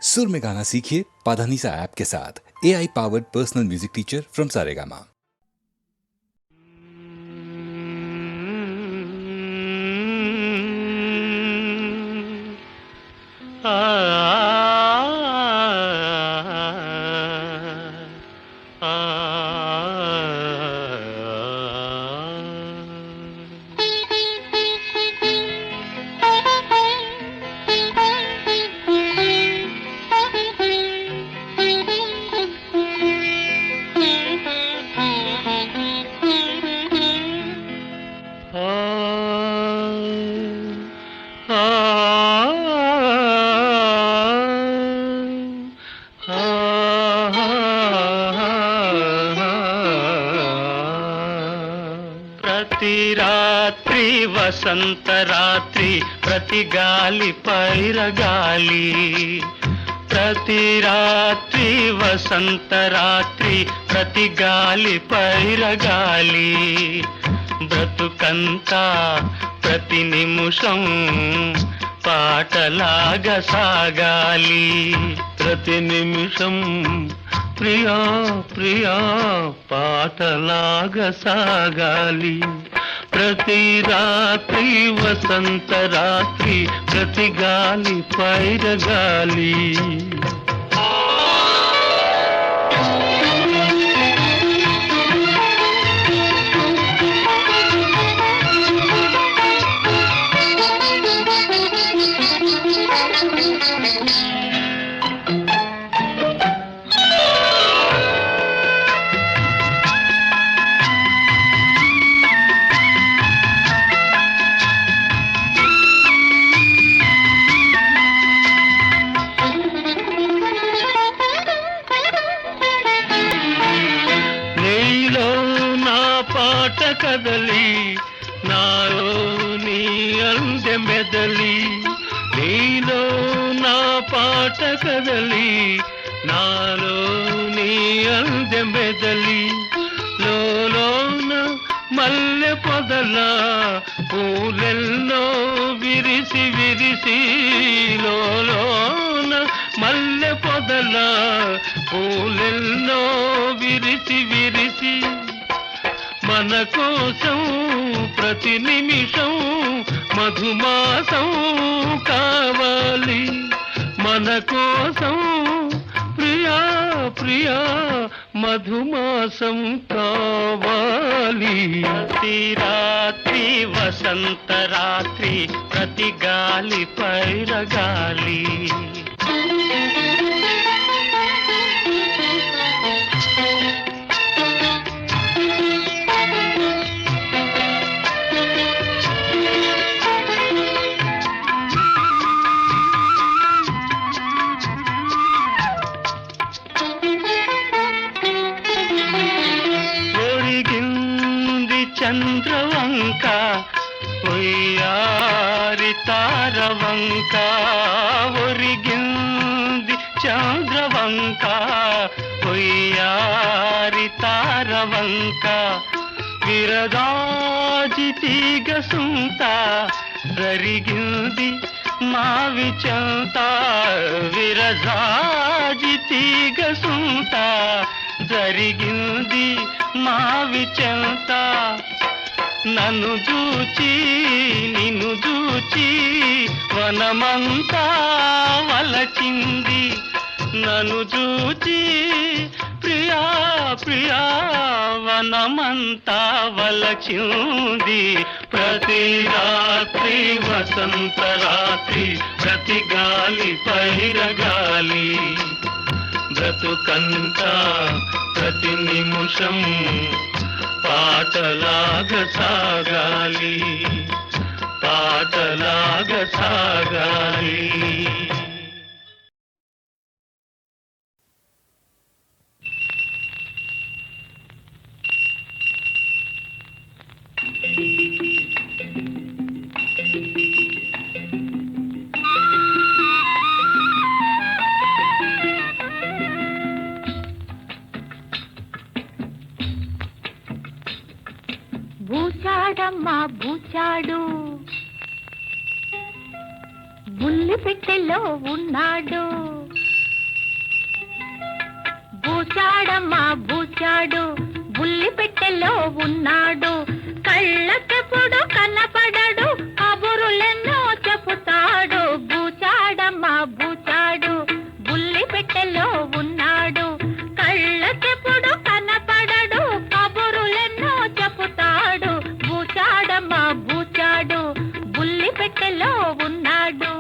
सुर में गाना सीखिए पाधानीसा ऐप के साथ। AI powered personal music teacher from Saregama. ప్రతి రాత్రి వసంత రాత్రి ప్రతి గాలి పైరగాలి ప్రతి రాత్రి వసంత రాత్రి ప్రతి గాలి పైరగాలి బ్రతుకంతా ప్రతి నిమిషం పాటలాగా సాగాలి ప్రతి నిమిషం ప్రియా ప్రియా పాటలాగా సాగాలి ప్రతి రాత్రి వసంత రాత్రి ప్రతి గాలి పైరగాలి పాట కదలి నాలో నీ అందె మెదలి నీలో నా పాట కదలి నాలో నీ అందె మెదలి లోలోన మల్లె పొదల పూలెల్లో విరిసి విరిసి లోలోన మల్లె పొదల పూలెల్లో విరిసి విరిసి మన కోసం ప్రతి నిమిషం మధుమాసం కావాలి మన కోసం ప్రియా ప్రియా మధుమాసం కావాలి ప్రతి రాత్రి వసంత రాత్రి ప్రతి గాలి పైరగాలి చంద్రవంక ఒయ్యారి తారవంక ఒరిగింది చంద్రవంక ఒయ్యారి తారవంక విరదాజి తీగ సుంత జరిగింది మావి చెంత విరజాజి తీగ సుంత జరిగింది మావి చెంత నన్ను చూచి నిన్ను చూచి వనమంతా వలచింది నన్ను చూచి ప్రియా ప్రియా వనమంతా వలచింది ప్రతి రాత్రి వసంత రాత్రి ప్రతి గాలి పైరగాలి బ్రతుకంతా ప్రతి నిమిషం పాటలాగా సాగాలి పాటలాగా సాగాలి బూచాడమ్మా బూచాడు, బుల్లి పెట్టెలో ఉన్నాడు. బూచాడమ్మా బూచాడు, బుల్లి పెట్టెలో ఉన్నాడు. కళ్ళకెప్పుడు కనపడడు, కబురులెన్నో చెబుతాడు. బూచాడమ్మా బూచాడు, బుల్లి పెట్టెలో ఉన్నాడు. కళ్ళకెప్పుడు కనపడడు, కబురులెన్నో చెబుతాడు. బూచాడమ్మా బూచాడు, బుల్లి పెట్టెలో ఉన్నాడు.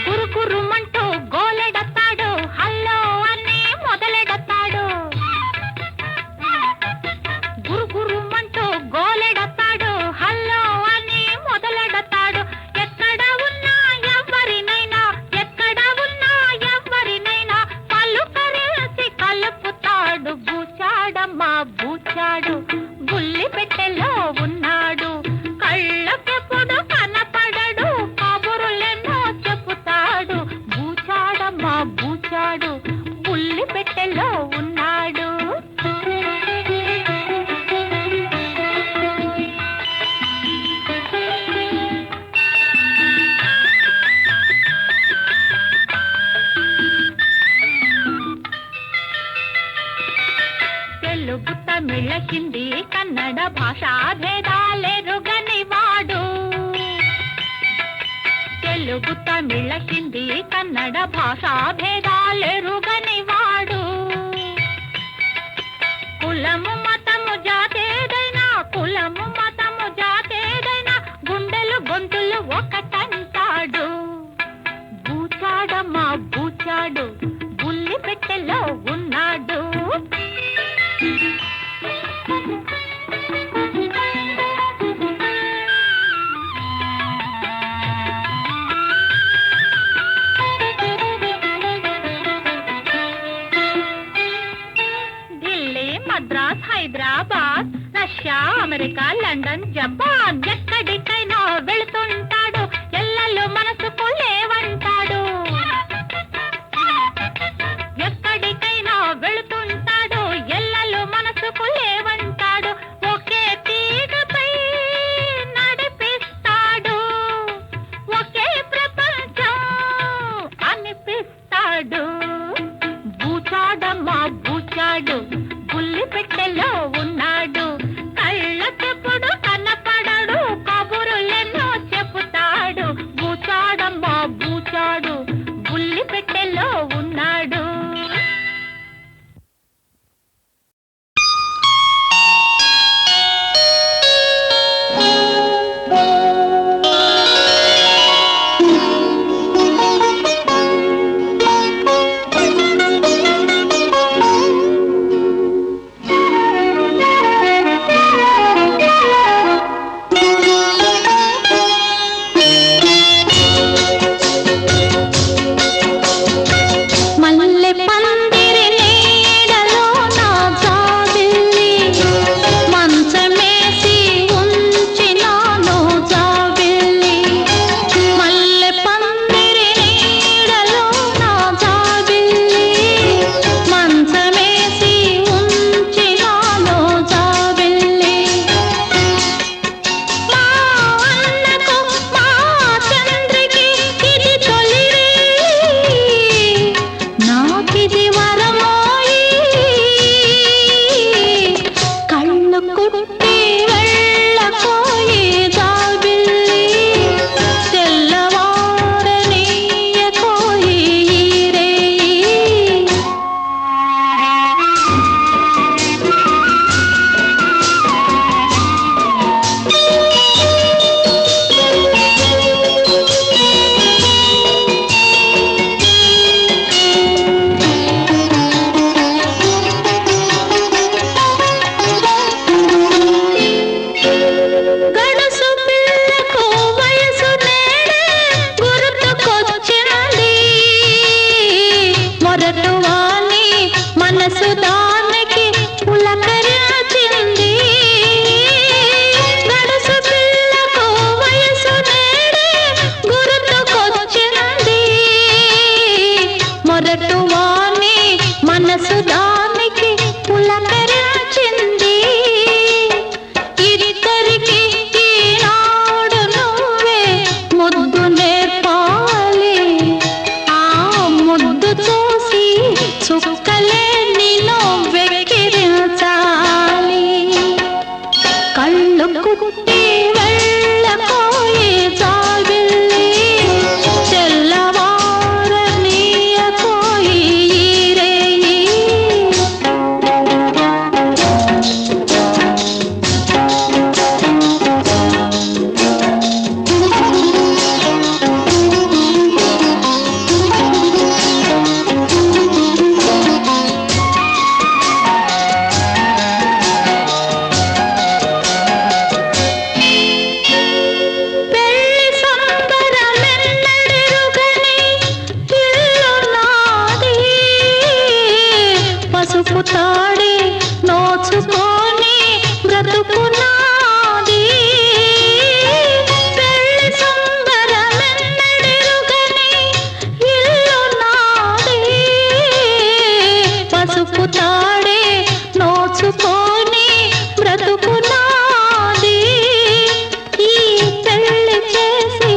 గురుగురుమంటూ గోలెడతాడు, హల్లో అని మొదలెడతాడు. గురుగురుమంటూ గోలెడతాడు, హల్లో అని మొదలెడతాడు. ఎక్కడ ఉన్నా ఎవరినైనా, ఎక్కడ ఉన్నా ఎవరినైనా పలుకరేసి కలుపుతాడు. బూచాడమ్మా బూచాడు, బుల్లి పెట్టెలో ఉన్నాడు. కళ్ళకెప్పుడు కనపడడు, కబురులెన్నో చెబుతాడు. బూచాడమ్మా బూచాడు, బుల్లి పెట్టెలో ఉన్నాడు. తెలుగు తమిళ హిందీ కన్నడ భాషా భేదాలెరుగని వాడు. తెలుగు తమిళ హిందీ కన్నడ భాషా భేదాలెరుగని వాడు. కులము మతము జాతేదైనా, కులము మతము జాతేదైనా గుండెలు గొంతులు ఒకటంటాడు. బూచాడమ్మా బూచాడు, బుల్లి పెట్టెలో ఉన్నాడు. Delhi, Madras, Hyderabad, Russia, America, London, Japan ఎక్కడికైనా వెళుతుంటాడు. ఎల్లలు మనసుకు లేవంటాడు. ఎక్కడికైనా వెళుతుంటాడు, ఎల్లలు మనసుకు లేవంటాడు. ఒకే తీగపై నడిపిస్తాడు, ఒకే ప్రపంచం అనిపిస్తాడు. బూచాడమ్మా బూచాడు, బుల్లి పెట్టెలో ఉన్నాడు. కళ్ళకెప్పుడు కనపడడు, కబురులెన్నో చెబుతాడు. బూచాడమ్మా బూచాడు, బుల్లి పెట్టెలో ఉన్నాడు. చుక్కలే నిన్ను వెక్కిరించాలి కళ్ళు కుట్టి వెళ్ళకోయి జాబిల్లి తెల్లవారనీయకోయి రేయి పసుపు తాడి నోచుకొని బ్రతుకునాది పెళ్లి సంబరమెన్నడెరుగని ఇల్లు నాది పసుపు తాడి నోచుకొని బ్రతుకునాది ఈ పెళ్లి చేసి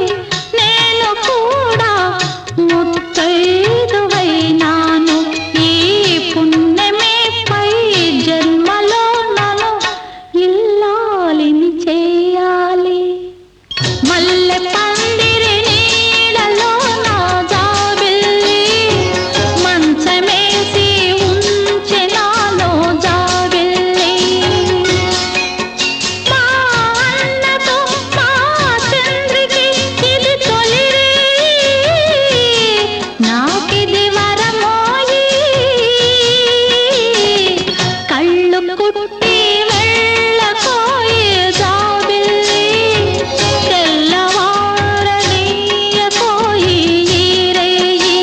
నేను కూడా ముత్తైదువైనాను ఈ పుణ్యమే పై జన్మలో నన్ను ఇల్లాలిని చేయాలి మల్లె పందిరి నీడలో నా జాబిల్లి మంచమేసి ఉంచెనాలో జాబిల్లి మా అన్నతో మా చంద్రికి ఇది తొలిరి నాకిది వరమోయి కళ్ళు కుట్టి వెళ్ళకోయి జాబిల్లి తెల్లవారనీయకోయి రేయి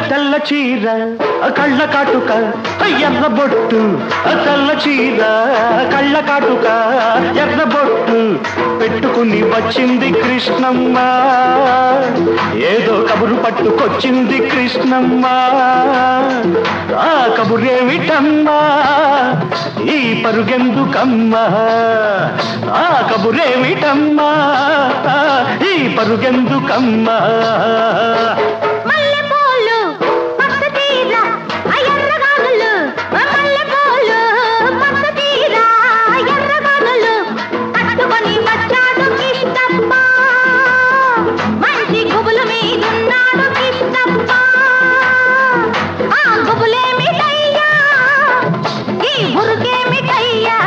తెల్ల చీర కళ్ళ కాటుక ఎర్ర బొట్టు తెల్ల చీర కళ్ళ కాటుక ఎర్ర బొట్టు పెట్టుకుని వచ్చింది కృష్ణమ్మ ఏదో కబురు పట్టుకొచ్చింది కృష్ణమ్మ ఆ కబురేమిటమ్మా ఈ పరుగెందుకమ్మా ఆ కబురేమిటమ్మా ఈ పరుగెందుకమ్మా మల్లెపూలు పచ్చ తీర ఎర్రగానులు మల్లెపూలు పచ్చ తీర ఎర్రగానులు కట్టుకొని వచ్చాడు కృష్ణప్ప మంచి గుబులు మీదున్నాడు కృష్ణప్ప ఆ గుబులేమిటయ్యా ఈ బురుకేమిటయ్యా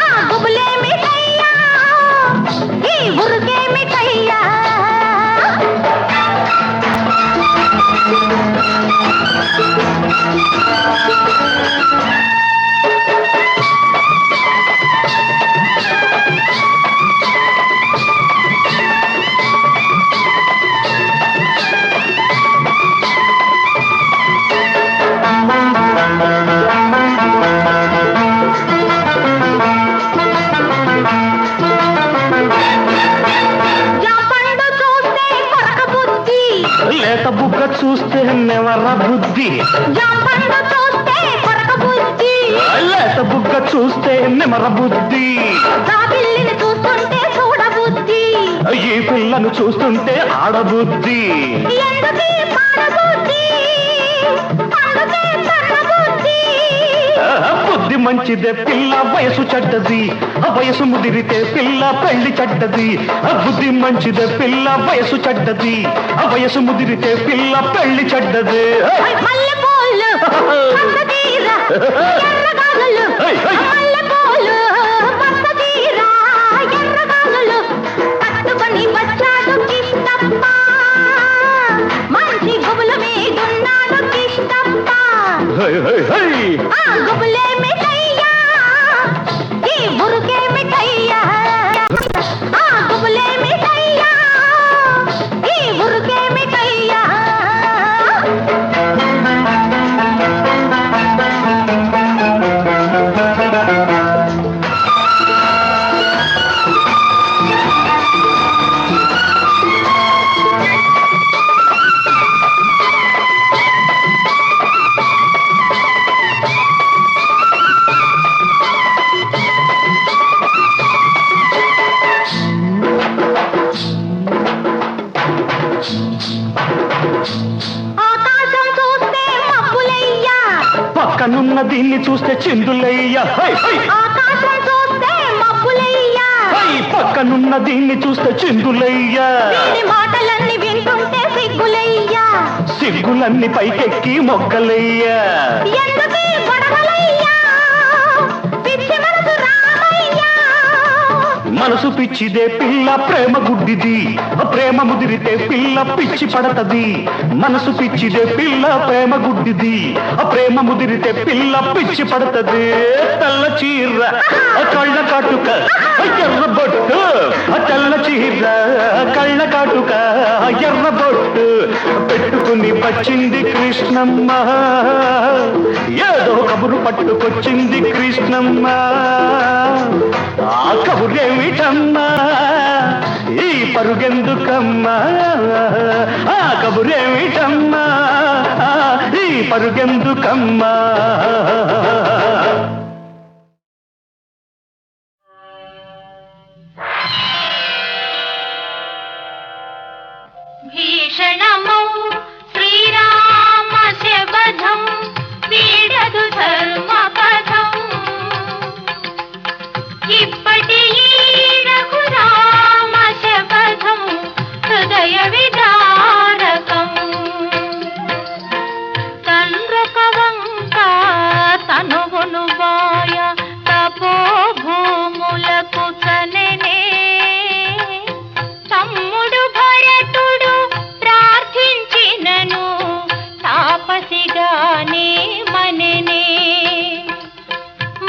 ఆ గుబులేమిటయ్యా ఈ బురుకేమిటయ్యా జాంపండు చూస్తే కొరక బుద్ధి లేత బుగ్గ చూస్తే నెవర బుద్ధి జాంపండు చూస్తే కొరక బుద్ధి లేత బుగ్గ చూస్తే నెమర బుద్ధి జాబిల్లిని చూస్తుంటే చూడబుద్ధి ఈ పిల్లను చూస్తుంటే ఆడబుద్ధి ఎందుకీ పాడబుద్ధి అందుకే పడబుద్ధి బుద్ధి మంచిదే పిల్ల వయసు చెడ్డది వయసు ముదిరితే పిల్ల పెళ్లి చెడ్డది బుద్ధి మంచిదే పిల్ల వయసు చెడ్డది వయసు ముదిరితే పిల్ల పెళ్లి చెడ్డది మల్లెపూలు పచ్చ తీర ఎర్రగానులు మల్లెపూలు పచ్చ తీర ఎర్రగానులు కట్టుకొని వచ్చాడు కృష్ణప్ప మంచి గుబులు మీదున్నాడు కృష్ణప్ప గుబులే మిఠయ్యా ఈ మురుకే మిఠయ్యా గుబులే మిఠయ్యా ఈ మురుకే మిఠయ్యా ఆకాశం చూస్తే మబ్బులయ్యా పక్కనున్న దీన్ని చూస్తే చిందులయ్యా ఆకాశం చూస్తే మబ్బులయ్యా పక్కనున్న దీన్ని చూస్తే చిందులయ్యా వీడి మాటలన్నీ వింటుంటే సిగ్గులయ్యా సిగ్గులన్నీ పైకెక్కి మొగ్గలయ్యా ఎందుకీ గొడవలయ్యా పిచ్చి మనసు రామయ్యా మనసు పిచ్చిదే పిల్ల ప్రేమ గుడ్డిది ప్రేమ ముదిరితే పిల్ల పిచ్చి పడతది మనసు పిచ్చిదే పిల్ల ప్రేమ గుడ్డిది ప్రేమ ముదిరితే పిల్ల పిచ్చి పడతది తెల్ల చీర కళ్ళ కాటుక ఎర్ర బొట్టు తెల్ల చీర కళ్ళ కాటుక ఎర్ర బొట్టు పెట్టుకుని వచ్చింది కృష్ణమ్మ ఏదో కబురు పట్టుకొచ్చింది కృష్ణమ్మ ఆ కబురేమిటమ్మా ఈ పరుగెందుకమ్మా ఆ కబురేమిటమ్మా ఈ పరుగెందుకమ్మా భీషణమౌ శ్రీరామ శబధం వీడదు ధర్మపథం ఇప్పటి రఘురామ శబధం హృదయ విదారకం తండ్రకవంక తనువును బాయ తపోభూములకు చనెనే తమ్ముడు భరతుడు ప్రార్థించినను తాపసిగానే మననే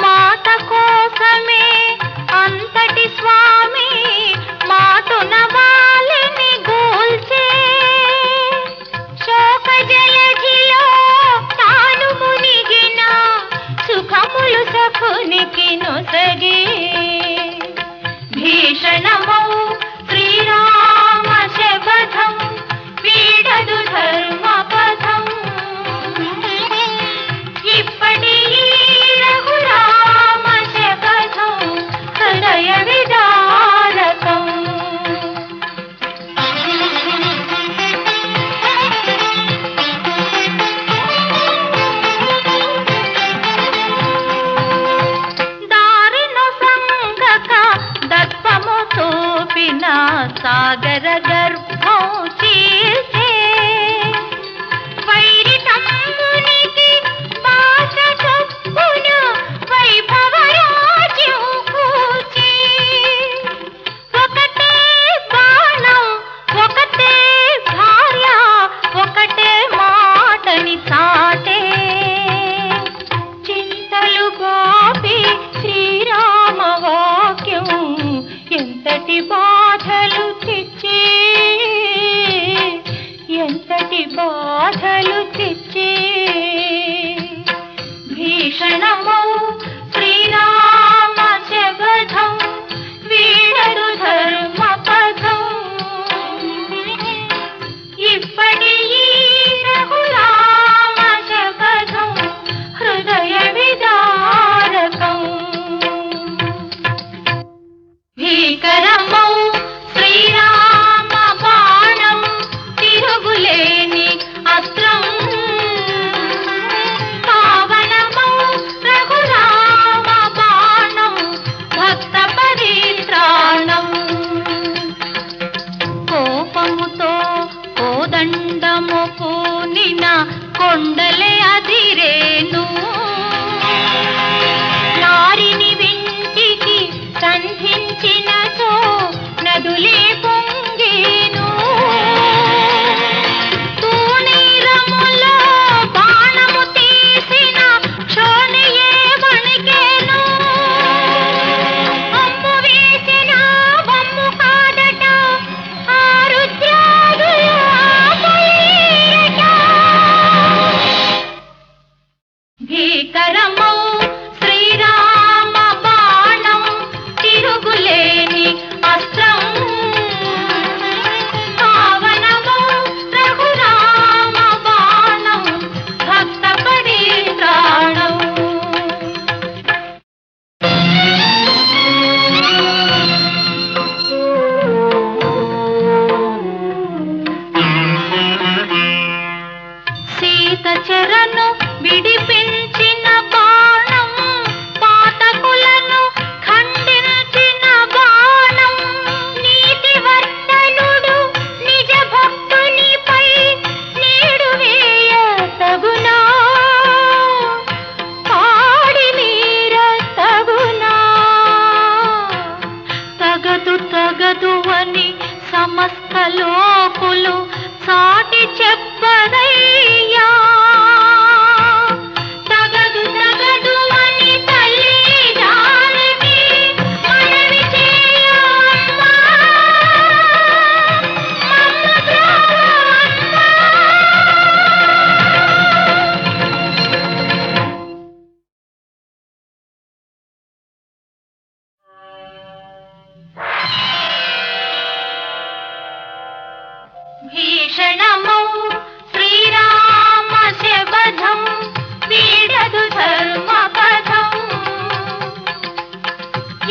మాట కోసమే అంతటి స్వామి మాటున వాలిని గూల్చే శోక జలధిలో తాను మునిగిన సుఖములు సఖునికి నొసగే భీషణమౌ శ్రీరామ శబధం వీడదు ధర్మపథం ఇప్పటి రఘురామ శబధం హృదయ విదారకం దారిను సంగక దర్పము చూపిన సాగర గర్భం చీల్చే వైరి తమ్మునికి భాష చొప్పున వైభవ రాజ్యం కూర్చి ఒకటే బాణం ఒకటే భార్య ఒకటే మాటని చాటే చింతలు గోపి శ్రీరామ వాక్యం ఎంతటి బాధలు తెచ్చే ఎంతటి బాధలు తెచ్చే భీషణమౌ శ్రీరామ శబధం వీడదు ధర్మపథం ఇప్పటి రఘురామ శబధం హృదయ విదారకం భీకరమౌ శ్రీరామ బాణం తిరుగులేని అస్త్రం పావనమౌ రఘురామ బాణం భక్త పరిత్రాణం కోపముతో కోదండము పూనిన కొండలే అదిరేను నారిని వింటికి సంధించినచో నదులే పొంగేను తూనీరములో బాణము తీసిన లోకులు సాటి చెప్పదయ్యా. తగదు తగదు అని తల్లి జానకి మనవి చేయమ్మా, మమ్మ ద్రోవమ్మా. భీషణమౌ శ్రీరామ శబధం వీడదు ధర్మపథం.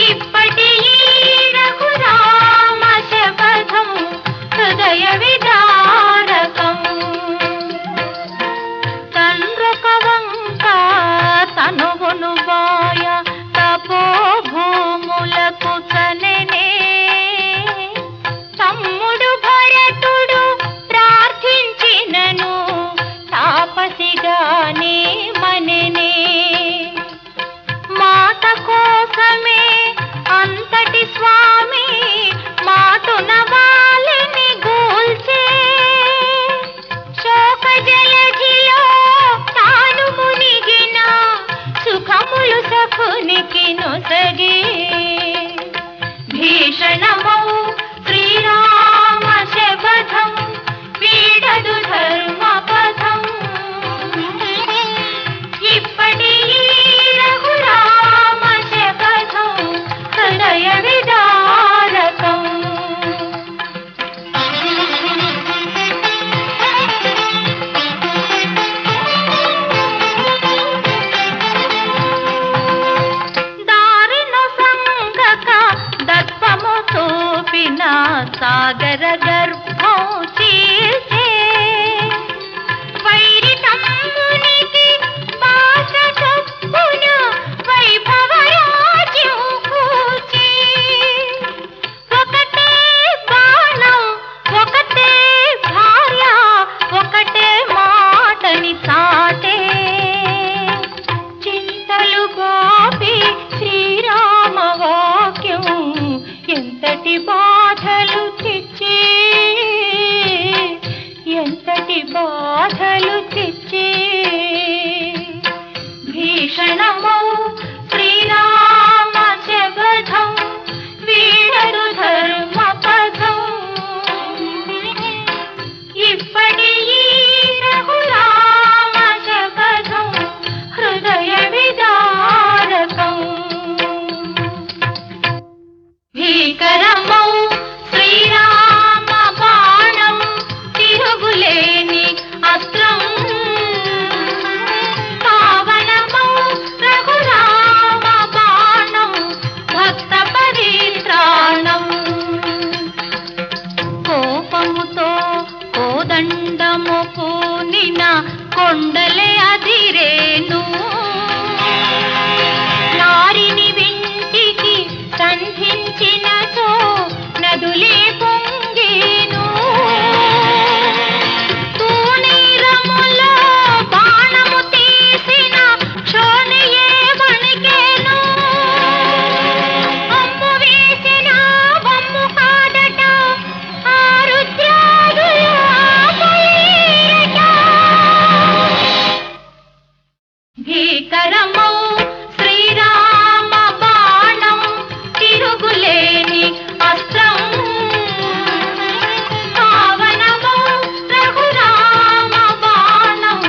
ఇప్పటి ఈ రఘురామ శబధం హృదయ విదారకం. తండ్రొక వంక తనువును బాయ తపోభూములకు చనెనే. తమ్ముడు భరతుడు ప్రార్థించినను తాపసిగానే మనెనే. మాట కోసమే అంతటి స్వామి మాటున వాలిని గూల్చే. శోక జలధిలో తాను మునిగిన సుఖములు సఖునికి నొసగే. భీషణమౌ శ్రీరామ శబధం వీడదు ధర్మపథం. ఇప్పటి ఈ రఘురామ శబధం హృదయ విదారకం. దారిను సంగక దర్పము చూపిన సాగర గర్భం చీల్చే. వైరి తమ్మునికి భాష చొప్పున వైభవరాజ్యం కూర్చి. ఒకటే బాణం ఒకటే భార్య ఒకటే మాటని చాటే. చింతలు గోపి శ్రీరామ వాక్యం ఎంతటి బాధలు తెచ్చే, ఎంతటి బాధలు తెచ్చే. భీషణమౌ శ్రీరామ శబధం వీడరు ధర్మపథం. ఇప్పటి ఈ రఘురామ శబధం హృదయ విదారకం. భీకరమౌ శ్రీరామ బాణం తిరుగులేని అస్త్రం. పావనమౌ రఘురామ బాణం భక్త పరిత్రాణం. కోపముతో కోదండము పూనిన కొండలే అదిరేను. నారిని వింటికి సంధించినచో నదులే పొంగేను. తూణీరములో బాణము తీసిన క్షోణియే వణికేను. అమ్ము వేసిన వమ్ము కాదట ఆ రుద్రాదులు ఆపలేరట. భీకరమౌ శ్రీరామ బాణం తిరుగులేని అస్త్రం. పావనమౌ రఘురామ బాణం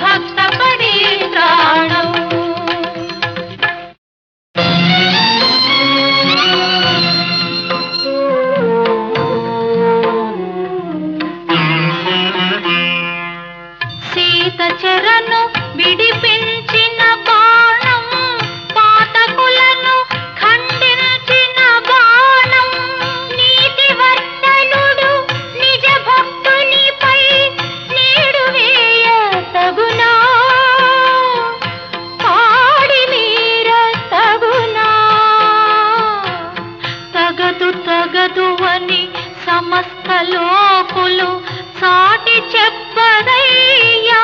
భక్త పరిత్రాణం. సీత చెరను విడిపించిన బాణం, పాతకులను ఖండించిన బాణం. నీతివర్తనుడు నిజ భక్తునిపై నీడు వేయ తగునా, పాడి మీర తగునా. తగదు తగదు అని సమస్త లోకులు సాటి చెప్పదయ్యా.